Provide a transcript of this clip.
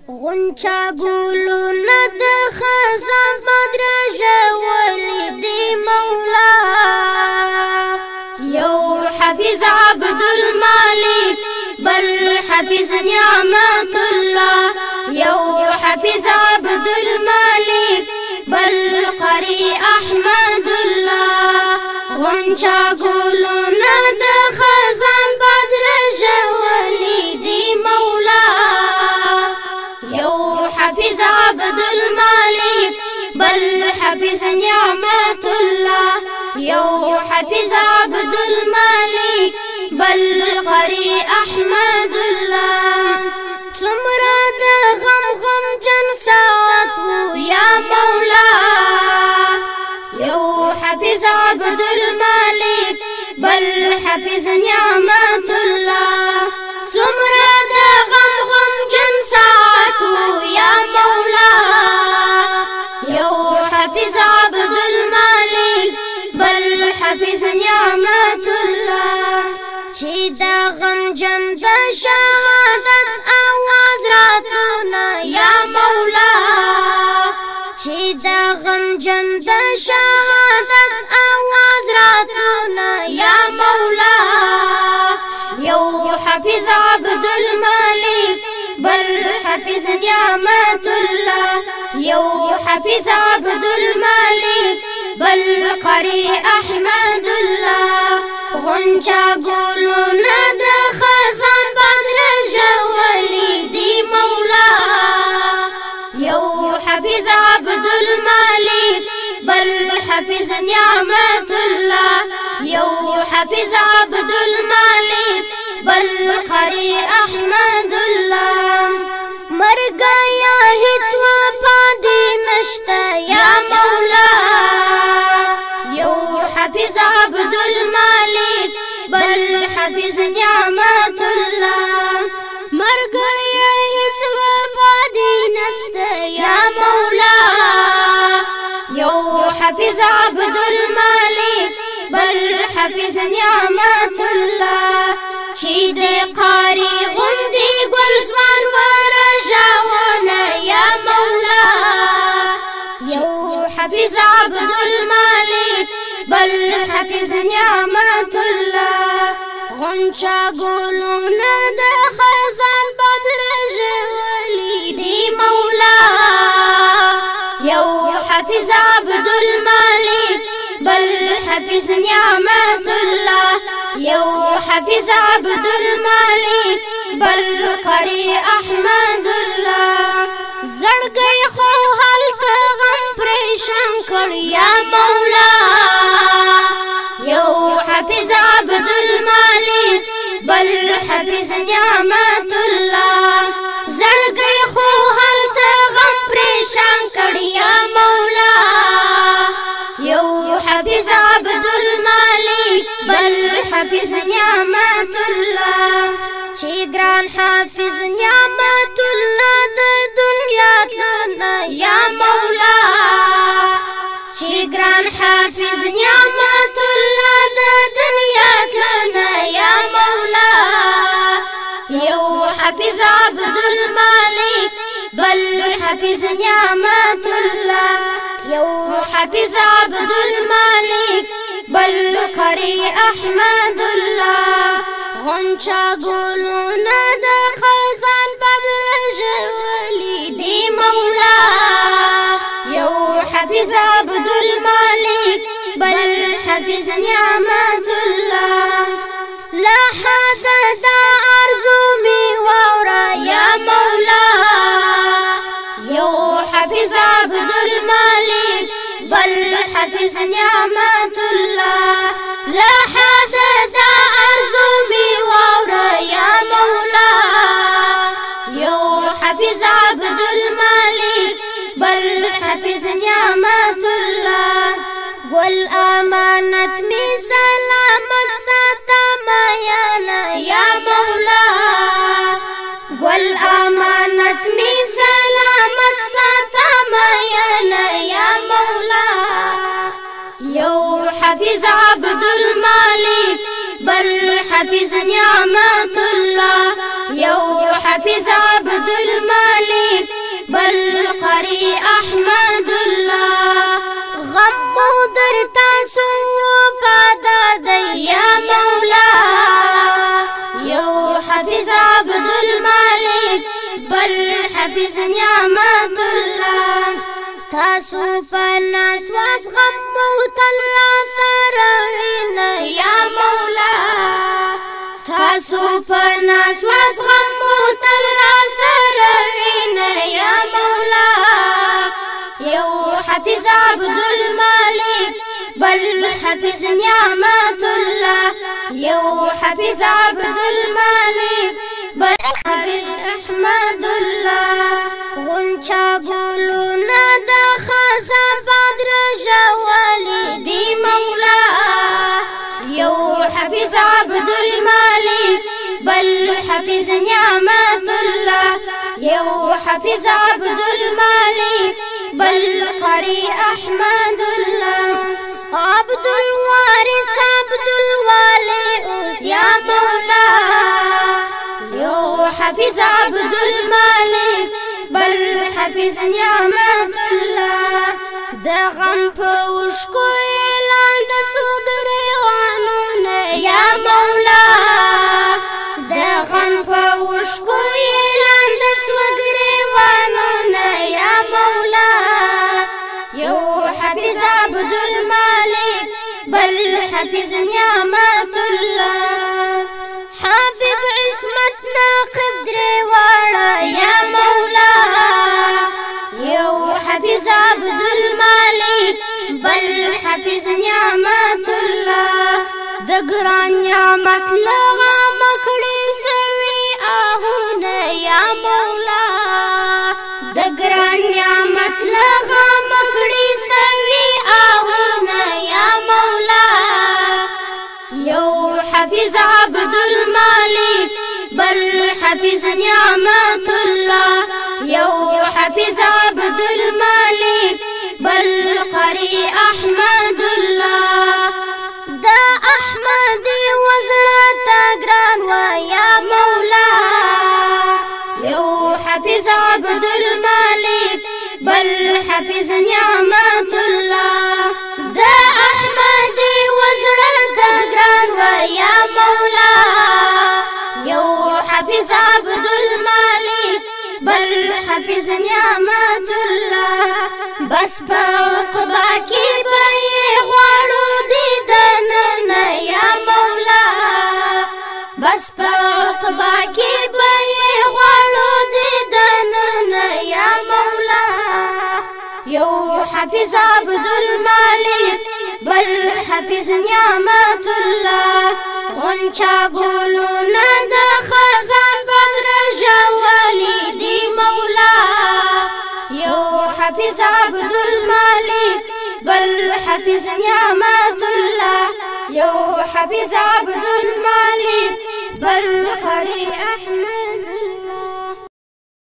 غنچا ګلونه د خزان بدرژولي دی مولا یو حفیظ عبدالمالک بل حفیظ نعمت الله یو حفیظ عبدالمالک بل قاری احمد الله غنچا ګلونه د خزان بدرژولي دی مولا حفیظ عبدالمالک بل حفیظ نعمت الله یو حفیظ عبدالمالک بل قاری احمد الله څومره د غم جن ساعت یا مولا یو حفیظ عبدالمالک بل حفیظ نعمت الله څومره د غم جن ساعت یا مولا یو حفیظ عبدالمالک بل حفیظ نعمت الله چې دا غم جن د شهادت आवाज راتلونه یا مولا چې دا غم جن د شهادت आवाज راتلونه یا مولا یو حفیظ عبدالمالک بل حفیظ نعمت الله یو حفیظ عبدالمالک بل قاری احمد الله غنچا ګلونه د خزان بدرژولي دی مولا یو حفیظ عبدالمالک بل حفیظ نعمت الله یو حفیظ عبدالمالک بل قاری احمد الله مرګ یا هیڅ وفا دې نشته یا مولا یو حفیظ عبدالمالک بل حفیظ نعمت الله مرګ یا هیڅ وفا دې نشته یا مولا یو حفیظ عبدالمالک بل حفیظ نعمت الله چې د قاری غوندې ګل ځوان ورژاونه یا مولا یو حفیظ عبدالمالک بل حفیظ نعمت الله غنچا ګلونه د خزان بدرژولي دی مولا یو حفیظ عبدالمالک بل حفیظ نعمت الله یو حفیظ عبدالمالک بل قاری احمد الله زړګی خو هلته غم پریشان کړ یا مولا یو حفیظ عبدالمالک بل حفیظ نعمت الله زړګی خو هلته غم پریشان کړ یا مولا یو حفیظ عبدالمالک بل حفیظ نعمت الله چې ګران حافظ نعمت الله د دنیا تلونه یا مولا چې ګران حافظ نعمت الله د دنیا تلونه یا مولا یو حفیظ عبدالمالک بل حفیظ نعمت الله یو حفیظ عبدالمالک بل قاری احمد الله غنچا ګلونه د خزان بدرژولي دی مولا یو حفیظ عبدالمالک بل حفیظ نعمت الله لا حد دا ارزو می واورا یا مولا یو حفیظ عبدالمالک بل حفیظ نعمت الله لا حد دا ارزو می واورا یا مولا یو حفیظ عبدالمالک بل حفیظ نعمت الله ګل امانت می سلامت ساته میانا یا مولا ګل امانت می سلامت ساته میانا یا مولا یو حفیظ عبدالمالک بل حفیظ نعمت الله یو حفیظ عبدالمالک بل قری احمد الله غم در تاسو وفادار دی یا مولا یو حافظ عبد الملک بل حافظ نعمت الله تاسو فناس واس غم تل را سره یا مولا تاسو فناس واس غم تل را سره یا مولا یو حافظ عبد الملک بل حافظ نعمت الله یو حافظ عبد الملک بل حافظ احمد الله غنچا ګلونه د خزان بدر جوالي دی مولا یو حافظ عبد الملک بل حافظ نعمت الله یو حافظ عبد الملک بل قری احمد الله عبد الوارث عبد الوالي اوس یا مولا یو حافظ عبد الملک بل حافظ نعمت الله د غم په وشکو اعلان د سوګریوانو یا مولا د غم په وشکو اعلان د سوګریوانو یا مولا یو حافظ عبد الملک بل حافظ نعمت الله حبيب عصمت ناقب دريواړه یا مولا یو حافظ عبد الملک بل حافظ نعمت الله د ګران نعمت لغه مکړې سوي آهونه یا مولا د ګران نعمت لغه مکړې سوي آهونه یا مولا یو حافظ عبد الملک بل حافظ نعمت الله یو حافظ عبد الملک بل قری احمد الله دا احمد وزړه تګران و یا مولا یو حافظ عبد الملک بل حافظ نعمت الله دا احمد وزړه تګران و یا مولا یو حافظ عبد الملک بل حافظ نعمت الله بس په عقبا کې به یې غواړو دیدنونه یا مولا بس په عقبا کې به یې غواړو دیدنونه یا مولا یو حافظ عبد الملک بل حافظ نعمت الله غنچا ګلونه د خزان بدر جوالي دی مولا یو حافظ عبد الملک بل حافظ نعمت الله یو حافظ عبد